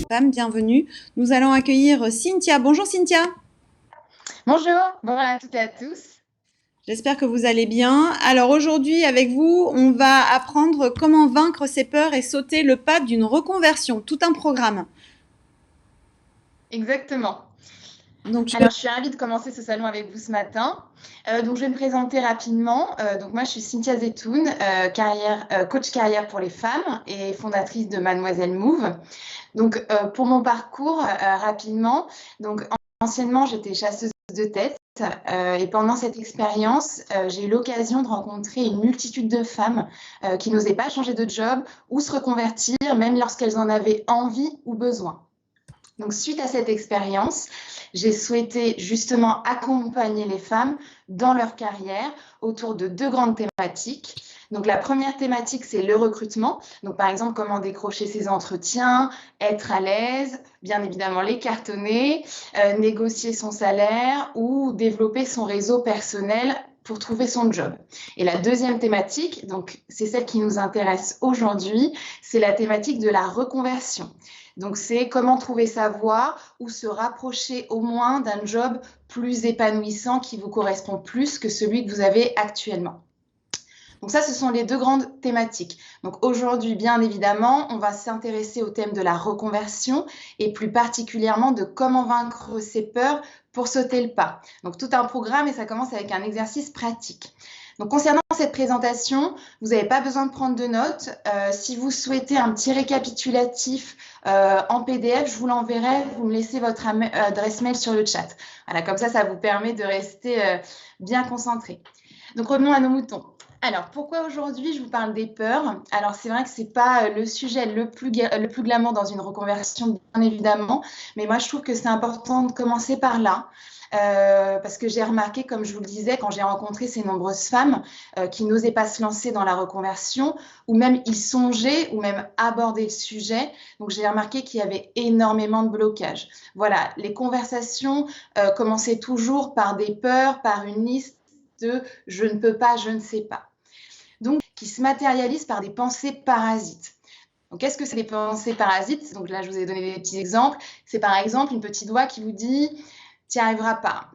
Pam, bienvenue. Nous allons accueillir Cynthia. Bonjour Cynthia. Bonjour, bonjour à toutes et à tous. J'espère que vous allez bien. Alors aujourd'hui, avec vous, on va apprendre comment vaincre ses peurs et sauter le pas d'une reconversion. Tout un programme. Exactement. Donc je vais... Alors, je suis ravie de commencer ce salon avec vous ce matin. Je vais me présenter rapidement. Moi, je suis Cynthia Zetoun, coach carrière pour les femmes et fondatrice de Mademoiselle Move. Pour mon parcours, rapidement, anciennement, j'étais chasseuse de tête. Et pendant cette expérience, j'ai eu l'occasion de rencontrer une multitude de femmes qui n'osaient pas changer de job ou se reconvertir, même lorsqu'elles en avaient envie ou besoin. Donc, suite à cette expérience, j'ai souhaité justement accompagner les femmes dans leur carrière autour de deux grandes thématiques. Donc, la première thématique, c'est le recrutement. Donc, par exemple, comment décrocher ses entretiens, être à l'aise, bien évidemment les cartonner, négocier son salaire ou développer son réseau personnel pour trouver son job. Et la deuxième thématique, donc c'est celle qui nous intéresse aujourd'hui, c'est la thématique de la reconversion. Donc, c'est comment trouver sa voie ou se rapprocher au moins d'un job plus épanouissant qui vous correspond plus que celui que vous avez actuellement. Donc ça, ce sont les deux grandes thématiques. Donc aujourd'hui, bien évidemment, on va s'intéresser au thème de la reconversion et plus particulièrement de comment vaincre ses peurs pour sauter le pas. Donc tout un programme et ça commence avec un exercice pratique. Donc concernant cette présentation, vous n'avez pas besoin de prendre de notes. Si vous souhaitez un petit récapitulatif en PDF, je vous l'enverrai. Vous me laissez votre adresse mail sur le chat. Voilà, comme ça vous permet de rester bien concentré. Donc revenons à nos moutons. Alors, pourquoi aujourd'hui je vous parle des peurs? Alors, c'est vrai que ce n'est pas le sujet le plus glamour dans une reconversion, bien évidemment, mais moi, je trouve que c'est important de commencer par là. Parce que j'ai remarqué, comme je vous le disais, quand j'ai rencontré ces nombreuses femmes qui n'osaient pas se lancer dans la reconversion, ou même y songer, ou même aborder le sujet, donc j'ai remarqué qu'il y avait énormément de blocages. Voilà, les conversations commençaient toujours par des peurs, par une liste de je ne peux pas, je ne sais pas. Donc, qui se matérialisent par des pensées parasites. Donc, qu'est-ce que c'est des pensées parasites? Donc là, je vous ai donné des petits exemples. C'est par exemple une petite voix qui vous dit tu n'y arriveras pas,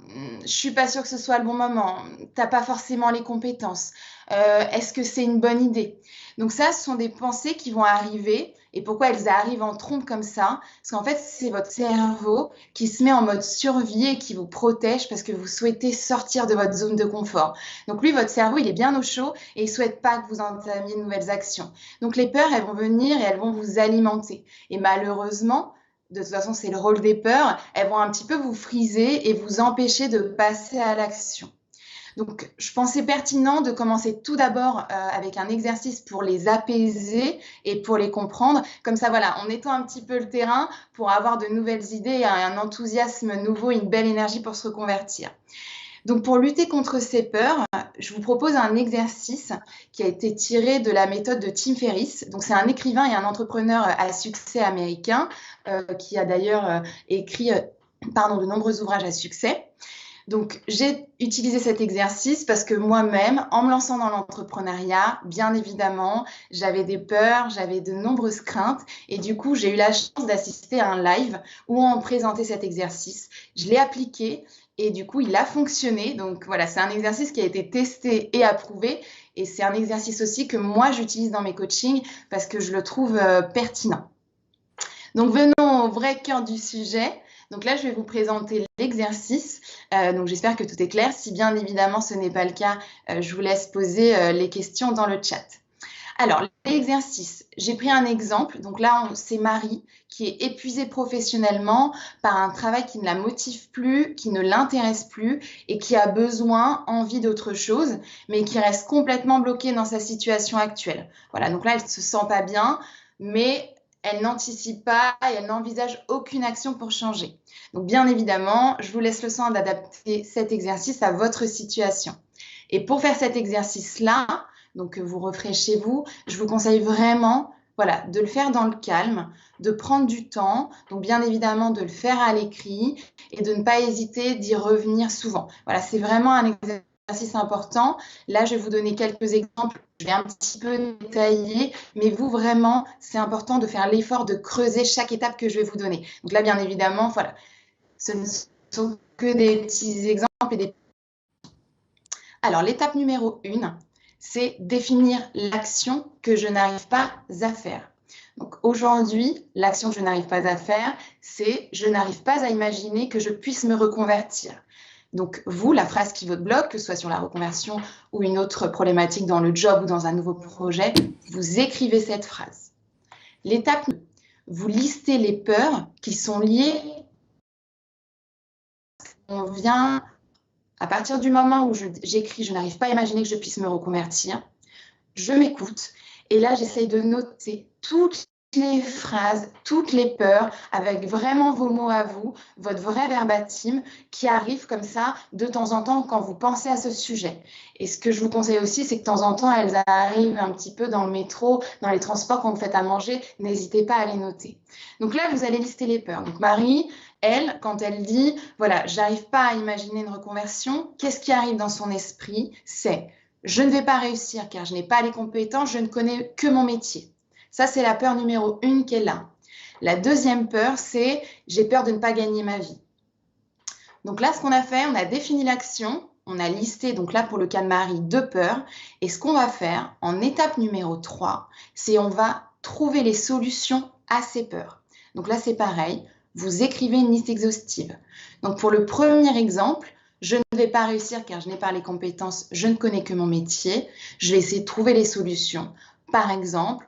je suis pas sûre que ce soit le bon moment, tu n'as pas forcément les compétences, est-ce que c'est une bonne idée? Donc ça, ce sont des pensées qui vont arriver. Et pourquoi elles arrivent en trompe comme ça? Parce qu'en fait, c'est votre cerveau qui se met en mode survie et qui vous protège parce que vous souhaitez sortir de votre zone de confort. Donc lui, votre cerveau, il est bien au chaud et il ne souhaite pas que vous entamiez de nouvelles actions. Donc les peurs, elles vont venir et elles vont vous alimenter. Et malheureusement, de toute façon, c'est le rôle des peurs, elles vont un petit peu vous friser et vous empêcher de passer à l'action. Donc, je pensais pertinent de commencer tout d'abord avec un exercice pour les apaiser et pour les comprendre. Comme ça, voilà, on étend un petit peu le terrain pour avoir de nouvelles idées, un enthousiasme nouveau, une belle énergie pour se reconvertir. Donc, pour lutter contre ces peurs, je vous propose un exercice qui a été tiré de la méthode de Tim Ferriss. Donc, c'est un écrivain et un entrepreneur à succès américain qui a d'ailleurs écrit de nombreux ouvrages à succès. Donc, j'ai utilisé cet exercice parce que moi-même, en me lançant dans l'entrepreneuriat, bien évidemment, j'avais des peurs, j'avais de nombreuses craintes. Et du coup, j'ai eu la chance d'assister à un live où on présentait cet exercice. Je l'ai appliqué et du coup, il a fonctionné. Donc, voilà, c'est un exercice qui a été testé et approuvé. Et c'est un exercice aussi que moi, j'utilise dans mes coachings parce que je le trouve pertinent. Donc, venons au vrai cœur du sujet. Donc là, je vais vous présenter l'exercice. Donc j'espère que tout est clair. Si bien évidemment ce n'est pas le cas, je vous laisse poser les questions dans le chat. Alors, l'exercice, j'ai pris un exemple. Donc là, c'est Marie qui est épuisée professionnellement par un travail qui ne la motive plus, qui ne l'intéresse plus et qui a besoin, envie d'autre chose, mais qui reste complètement bloquée dans sa situation actuelle. Voilà, donc là, elle ne se sent pas bien, mais elle n'anticipe pas et elle n'envisage aucune action pour changer. Donc bien évidemment, je vous laisse le soin d'adapter cet exercice à votre situation. Et pour faire cet exercice-là, donc que vous referez chez vous, je vous conseille vraiment de le faire dans le calme, de prendre du temps, donc bien évidemment de le faire à l'écrit et de ne pas hésiter d'y revenir souvent. Voilà, c'est vraiment un exercice exercice important. Là, je vais vous donner quelques exemples. Je vais un petit peu détailler, mais vous, vraiment, c'est important de faire l'effort de creuser chaque étape que je vais vous donner. Donc là, bien évidemment, voilà, ce ne sont que des petits exemples et des... Alors, l'étape numéro 1, c'est définir l'action que je n'arrive pas à faire. Donc aujourd'hui, l'action que je n'arrive pas à faire, c'est je n'arrive pas à imaginer que je puisse me reconvertir. Donc vous, la phrase qui vous bloque, que ce soit sur la reconversion ou une autre problématique dans le job ou dans un nouveau projet, vous écrivez cette phrase. L'étape 2, vous listez les peurs qui sont liées. On vient, à partir du moment où j'écris, je n'arrive pas à imaginer que je puisse me reconvertir, je m'écoute et là, j'essaye de noter toutes les phrases, toutes les peurs, avec vraiment vos mots à vous, votre vrai verbatim qui arrive comme ça de temps en temps quand vous pensez à ce sujet. Et ce que je vous conseille aussi, c'est que de temps en temps, elles arrivent un petit peu dans le métro, dans les transports, quand vous faites à manger, n'hésitez pas à les noter. Donc là, vous allez lister les peurs. Donc Marie, elle, quand elle dit, voilà, j'arrive pas à imaginer une reconversion, qu'est-ce qui arrive dans son esprit? C'est je ne vais pas réussir car je n'ai pas les compétences, je ne connais que mon métier. Ça, c'est la peur numéro 1 qui est là. La deuxième peur, c'est j'ai peur de ne pas gagner ma vie. Donc là, ce qu'on a fait, on a défini l'action, on a listé, donc là, pour le cas de Marie, 2 peurs. Et ce qu'on va faire en étape numéro 3, c'est on va trouver les solutions à ces peurs. Donc là, c'est pareil, vous écrivez une liste exhaustive. Donc pour le premier exemple, je ne vais pas réussir car je n'ai pas les compétences, je ne connais que mon métier. Je vais essayer de trouver les solutions. Par exemple,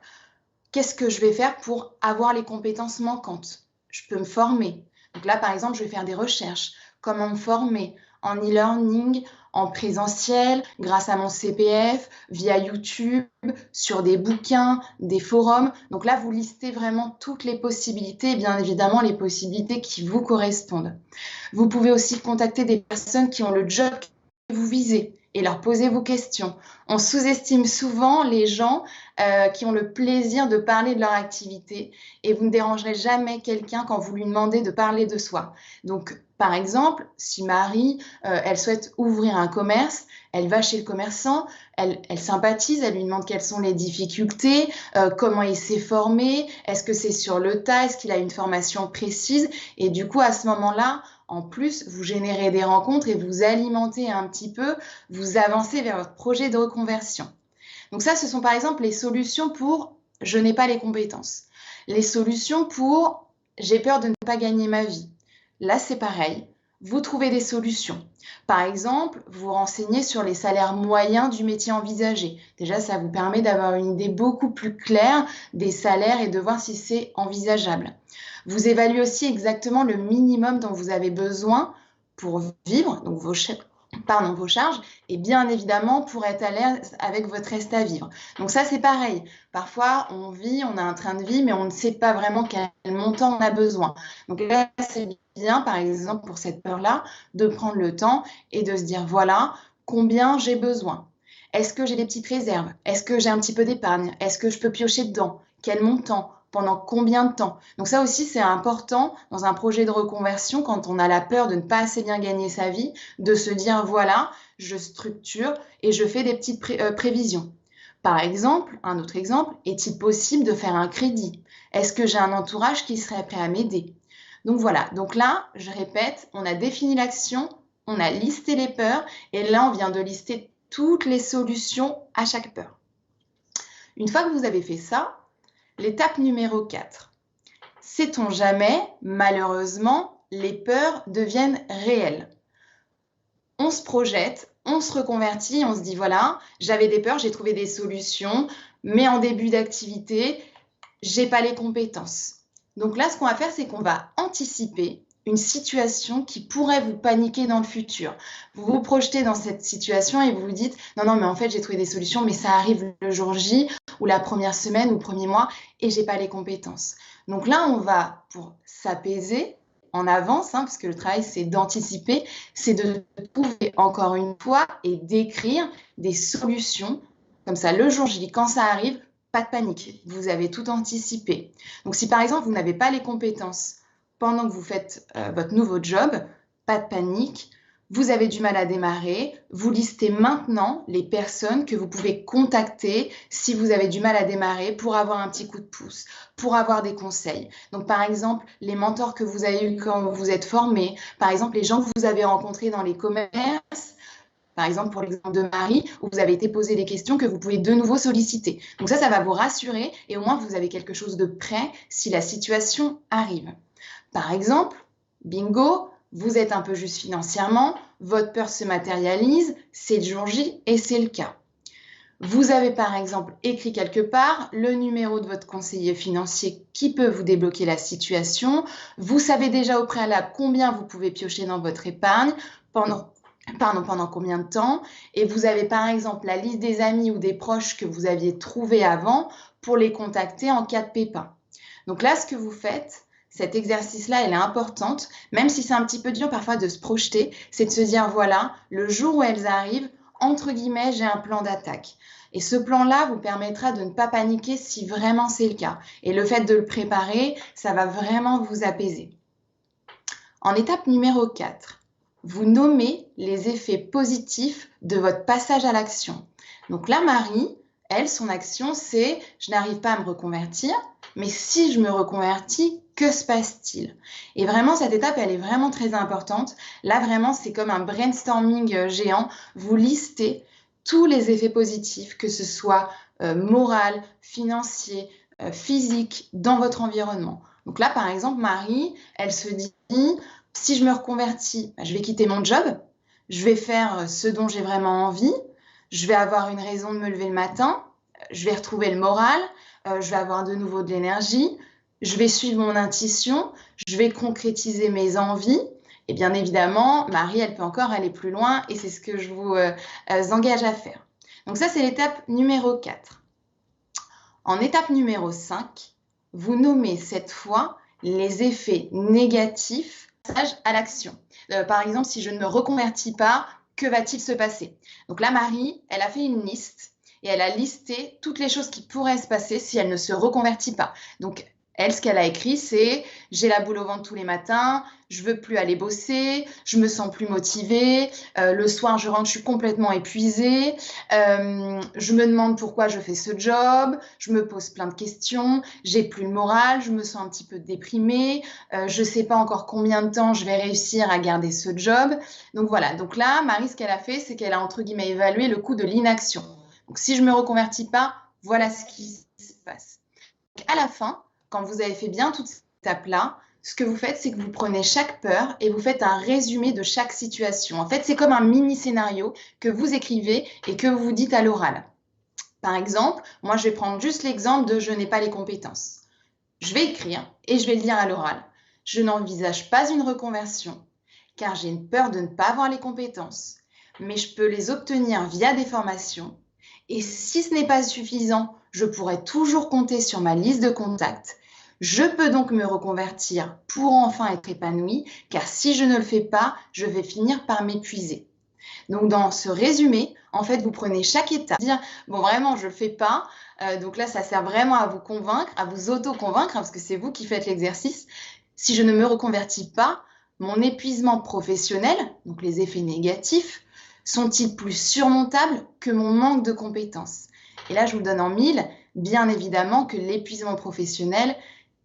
qu'est-ce que je vais faire pour avoir les compétences manquantes? Je peux me former. Donc là, par exemple, je vais faire des recherches. Comment me former en e-learning, en présentiel, grâce à mon CPF, via YouTube, sur des bouquins, des forums. Donc là, vous listez vraiment toutes les possibilités et bien évidemment les possibilités qui vous correspondent. Vous pouvez aussi contacter des personnes qui ont le job que vous visez et leur poser vos questions. On sous-estime souvent les gens qui ont le plaisir de parler de leur activité et vous ne dérangerez jamais quelqu'un quand vous lui demandez de parler de soi. Donc, par exemple, si Marie, elle souhaite ouvrir un commerce, elle va chez le commerçant, elle sympathise, elle lui demande quelles sont les difficultés, comment il s'est formé, est-ce que c'est sur le tas, est-ce qu'il a une formation précise et du coup, à ce moment-là, en plus, vous générez des rencontres et vous alimentez un petit peu, vous avancez vers votre projet de reconversion. Donc ça, ce sont par exemple les solutions pour « je n'ai pas les compétences ». Les solutions pour « j'ai peur de ne pas gagner ma vie ». Là, c'est pareil, vous trouvez des solutions. Par exemple, vous renseignez sur les salaires moyens du métier envisagé. Déjà, ça vous permet d'avoir une idée beaucoup plus claire des salaires et de voir si c'est envisageable. Vous évaluez aussi exactement le minimum dont vous avez besoin pour vivre, donc vos charges, et bien évidemment pour être à l'aise avec votre reste à vivre. Donc ça, c'est pareil. Parfois, on vit, on a un train de vie, mais on ne sait pas vraiment quel montant on a besoin. Donc là, c'est bien, par exemple, pour cette peur-là, de prendre le temps et de se dire, voilà, combien j'ai besoin. Est-ce que j'ai des petites réserves? Est-ce que j'ai un petit peu d'épargne? Est-ce que je peux piocher dedans? Quel montant? Pendant combien de temps? Donc ça aussi, c'est important dans un projet de reconversion, quand on a la peur de ne pas assez bien gagner sa vie, de se dire, voilà, je structure et je fais des petites prévisions. Par exemple, un autre exemple, est-il possible de faire un crédit? Est-ce que j'ai un entourage qui serait prêt à m'aider? Donc voilà, donc là, je répète, on a défini l'action, on a listé les peurs et là, on vient de lister toutes les solutions à chaque peur. Une fois que vous avez fait ça, l'étape numéro 4. Sait-on jamais, malheureusement, les peurs deviennent réelles. On se projette, on se reconvertit, on se dit voilà, j'avais des peurs, j'ai trouvé des solutions, mais en début d'activité, j'ai pas les compétences. Donc là, ce qu'on va faire, c'est qu'on va anticiper une situation qui pourrait vous paniquer dans le futur. Vous vous projetez dans cette situation et vous vous dites non, mais en fait, j'ai trouvé des solutions, mais ça arrive le jour J ou la première semaine ou le premier mois et j'ai pas les compétences. Donc là, on va, pour s'apaiser en avance, parce que le travail, c'est d'anticiper, c'est de trouver encore une fois et d'écrire des solutions. Comme ça, le jour J, quand ça arrive, pas de panique, vous avez tout anticipé. Donc si par exemple, vous n'avez pas les compétences pendant que vous faites votre nouveau job, pas de panique, Vous avez du mal à démarrer, vous listez maintenant les personnes que vous pouvez contacter si vous avez du mal à démarrer pour avoir un petit coup de pouce, pour avoir des conseils. Donc par exemple, les mentors que vous avez eus quand vous êtes formé, par exemple les gens que vous avez rencontrés dans les commerces, par exemple pour l'exemple de Marie, où vous avez été posé des questions que vous pouvez de nouveau solliciter. Donc ça va vous rassurer et au moins vous avez quelque chose de prêt si la situation arrive. Par exemple, bingo, vous êtes un peu juste financièrement, votre peur se matérialise, c'est le jour J et c'est le cas. Vous avez par exemple écrit quelque part le numéro de votre conseiller financier qui peut vous débloquer la situation. Vous savez déjà au préalable combien vous pouvez piocher dans votre épargne, pendant combien de temps. Et vous avez par exemple la liste des amis ou des proches que vous aviez trouvés avant pour les contacter en cas de pépin. Donc là, ce que vous faites, cet exercice-là, elle est importante, même si c'est un petit peu dur parfois de se projeter, c'est de se dire, voilà, le jour où elles arrivent, entre guillemets, j'ai un plan d'attaque. Et ce plan-là vous permettra de ne pas paniquer si vraiment c'est le cas. Et le fait de le préparer, ça va vraiment vous apaiser. En étape numéro 4, vous nommez les effets positifs de votre passage à l'action. Donc là, Marie, elle, son action, c'est « je n'arrive pas à me reconvertir, mais si je me reconvertis, que se passe-t-il ?» Et vraiment, cette étape, elle est vraiment très importante. Là, vraiment, c'est comme un brainstorming géant. Vous listez tous les effets positifs, que ce soit moral, financier, physique, dans votre environnement. Donc là, par exemple, Marie, elle se dit « si je me reconvertis, je vais quitter mon job, je vais faire ce dont j'ai vraiment envie, je vais avoir une raison de me lever le matin, je vais retrouver le moral, je vais avoir de nouveau de l'énergie, je vais suivre mon intuition, je vais concrétiser mes envies. » Et bien évidemment, Marie, elle peut encore aller plus loin et c'est ce que je vous engage à faire. Donc ça, c'est l'étape numéro 4. En étape numéro 5, vous nommez cette fois les effets négatifs à l'action. Par exemple, si je ne me reconvertis pas, que va-t-il se passer? Donc là, Marie, elle a fait une liste et elle a listé toutes les choses qui pourraient se passer si elle ne se reconvertit pas. Donc, elle, ce qu'elle a écrit, c'est « j'ai la boule au ventre tous les matins, je veux plus aller bosser, je me sens plus motivée, le soir, je rentre, je suis complètement épuisée, je me demande pourquoi je fais ce job, je me pose plein de questions, j'ai plus le moral, je me sens un petit peu déprimée, je sais pas encore combien de temps je vais réussir à garder ce job. » Donc voilà, donc là, Marie, ce qu'elle a fait, c'est qu'elle a entre guillemets évalué le coût de l'inaction. Donc si je me reconvertis pas, voilà ce qui se passe. Donc, à la fin, quand vous avez fait bien toutes ces étapes-là, ce que vous faites, c'est que vous prenez chaque peur et vous faites un résumé de chaque situation. En fait, c'est comme un mini-scénario que vous écrivez et que vous dites à l'oral. Par exemple, moi, je vais prendre juste l'exemple de « je n'ai pas les compétences ». Je vais écrire et je vais le dire à l'oral. Je n'envisage pas une reconversion car j'ai une peur de ne pas avoir les compétences, mais je peux les obtenir via des formations. Et si ce n'est pas suffisant, je pourrais toujours compter sur ma liste de contacts. Je peux donc me reconvertir pour enfin être épanouie, car si je ne le fais pas, je vais finir par m'épuiser. Donc dans ce résumé, en fait, vous prenez chaque étape, dire bon vraiment je le fais pas. Donc là, ça sert vraiment à vous convaincre, à vous auto-convaincre, parce que c'est vous qui faites l'exercice. Si je ne me reconvertis pas, mon épuisement professionnel, donc les effets négatifs, sont-ils plus surmontables que mon manque de compétences? Et là, je vous le donne en mille, bien évidemment que l'épuisement professionnel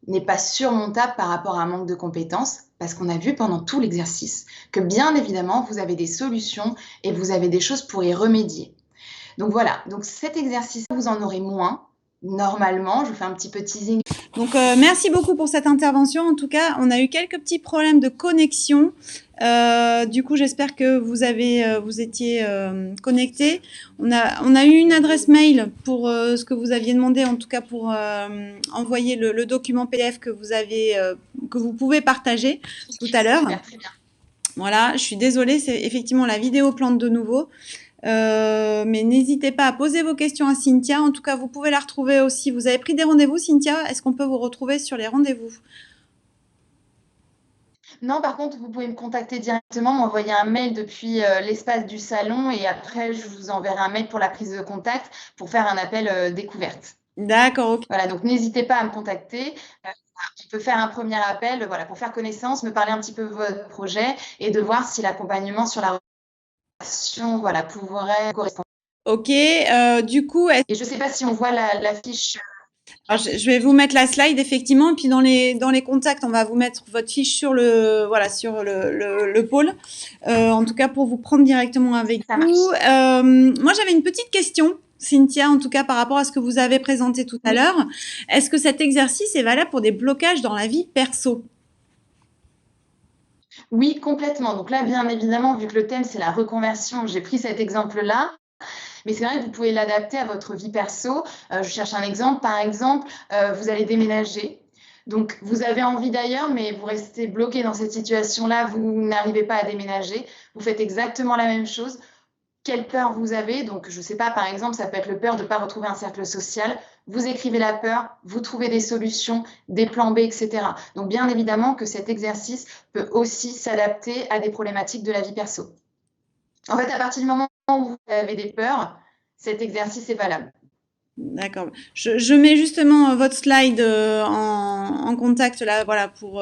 n'est pas surmontable par rapport à un manque de compétences, parce qu'on a vu pendant tout l'exercice que bien évidemment, vous avez des solutions et vous avez des choses pour y remédier. Donc voilà, donc cet exercice, vous en aurez moins. Normalement, je vous fais un petit peu teasing. Donc, merci beaucoup pour cette intervention. En tout cas, on a eu quelques petits problèmes de connexion. Du coup, j'espère que vous étiez connectés. On a eu une adresse mail pour ce que vous aviez demandé, en tout cas pour envoyer le document PDF que vous pouvez partager tout à l'heure. Très bien. Voilà, je suis désolée, c'est effectivement la vidéo plante de nouveau. Mais n'hésitez pas à poser vos questions à Cynthia. En tout cas, vous pouvez la retrouver aussi. Vous avez pris des rendez-vous, Cynthia? Est-ce qu'on peut vous retrouver sur les rendez-vous? Non, par contre, vous pouvez me contacter directement, m'envoyer un mail depuis l'espace du salon et après, je vous enverrai un mail pour la prise de contact pour faire un appel découverte. D'accord, ok. Voilà, donc n'hésitez pas à me contacter. On peut faire un premier appel, voilà, pour faire connaissance, me parler un petit peu de votre projet et de voir si l'accompagnement sur la relation, voilà, pourrait correspondre. Ok, du coup, Et je ne sais pas si on voit la fiche. alors, je vais vous mettre la slide effectivement, et puis dans les contacts, on va vous mettre votre fiche sur le voilà sur le pôle. En tout cas pour vous prendre directement avec Ça vous. marche. Moi j'avais une petite question, Cynthia, en tout cas par rapport à ce que vous avez présenté tout à Oui. l'heure. Est-ce que cet exercice est valable pour des blocages dans la vie perso? Oui, complètement. Donc là, bien évidemment, vu que le thème c'est la reconversion, j'ai pris cet exemple-là. Mais c'est vrai que vous pouvez l'adapter à votre vie perso. Je cherche un exemple. Par exemple, vous allez déménager. Donc, vous avez envie d'ailleurs, mais vous restez bloqué dans cette situation-là, vous n'arrivez pas à déménager. Vous faites exactement la même chose. Quelle peur vous avez? Donc, je ne sais pas, par exemple, ça peut être le peur de ne pas retrouver un cercle social. Vous écrivez la peur, vous trouvez des solutions, des plans B, etc. Donc, bien évidemment que cet exercice peut aussi s'adapter à des problématiques de la vie perso. En fait, à partir du moment où vous avez des peurs, cet exercice est valable. D'accord. Je mets justement votre slide en contact là, voilà, pour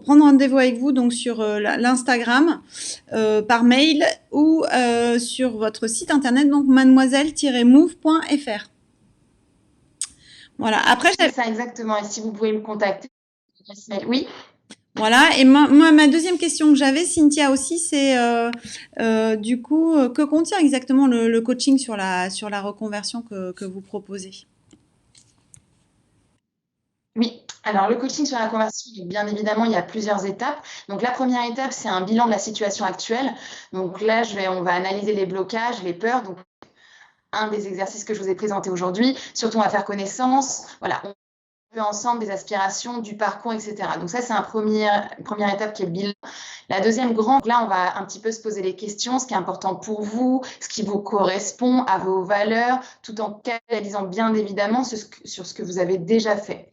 prendre rendez-vous avec vous, donc sur l'Instagram, par mail ou sur votre site internet, donc mademoiselle-move.fr. Voilà. Après, C'est ça exactement. Et si vous pouvez me contacter, oui. voilà. Et moi, ma deuxième question que j'avais, Cynthia aussi, c'est du coup, que contient exactement le coaching sur la reconversion que vous proposez? Oui, alors le coaching sur la conversion, bien évidemment, il y a plusieurs étapes. Donc la première étape, c'est un bilan de la situation actuelle. Donc là, on va analyser les blocages, les peurs. Donc un des exercices que je vous ai présenté aujourd'hui, surtout on va faire connaissance. Voilà, on fait ensemble des aspirations, du parcours, etc. Donc ça, c'est une première étape qui est le bilan. La deuxième grande, là, on va un petit peu se poser les questions, ce qui est important pour vous, ce qui vous correspond à vos valeurs, tout en capitalisant bien évidemment sur ce que vous avez déjà fait.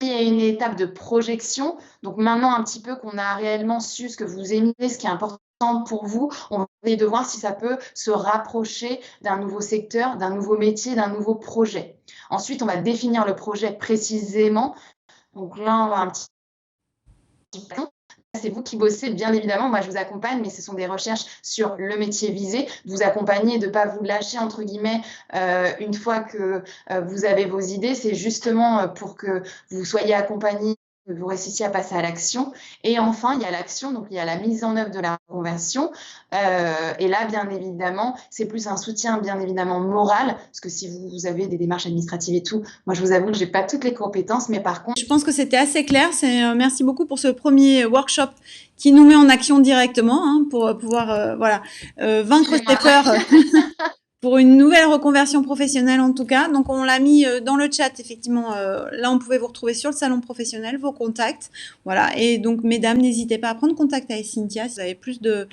Il y a une étape de projection. Donc maintenant, un petit peu qu'on a réellement su ce que vous aimez, ce qui est important pour vous, on va essayer de voir si ça peut se rapprocher d'un nouveau secteur, d'un nouveau métier, d'un nouveau projet. Ensuite, on va définir le projet précisément. Donc là, on va un petit peu. C'est vous qui bossez, bien évidemment. Moi, je vous accompagne, mais ce sont des recherches sur le métier visé. Vous accompagner, de ne pas vous lâcher, entre guillemets, une fois que vous avez vos idées. C'est justement pour que vous soyez accompagné, que vous réussissiez à passer à l'action. Et enfin, il y a l'action, donc il y a la mise en œuvre de la conversion. Et là, bien évidemment, c'est plus un soutien, bien évidemment, moral, parce que si vous avez des démarches administratives et tout, moi, je vous avoue que je n'ai pas toutes les compétences, mais par contre, Je pense que c'était assez clair. Merci beaucoup pour ce premier workshop qui nous met en action directement, hein, pour pouvoir voilà, vaincre ses peurs pour une nouvelle reconversion professionnelle en tout cas. Donc on l'a mis dans le chat effectivement. Là on pouvait vous retrouver sur le salon professionnel, vos contacts. Voilà. Et donc mesdames, n'hésitez pas à prendre contact avec Cynthia si vous avez plus de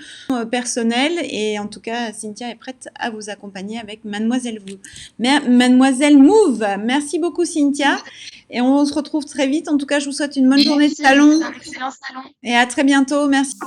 personnel. Et en tout cas, Cynthia est prête à vous accompagner avec Mademoiselle Move. Merci beaucoup Cynthia. Et on se retrouve très vite. En tout cas, je vous souhaite une bonne journée de salon. excellent salon. Et à très bientôt. Merci.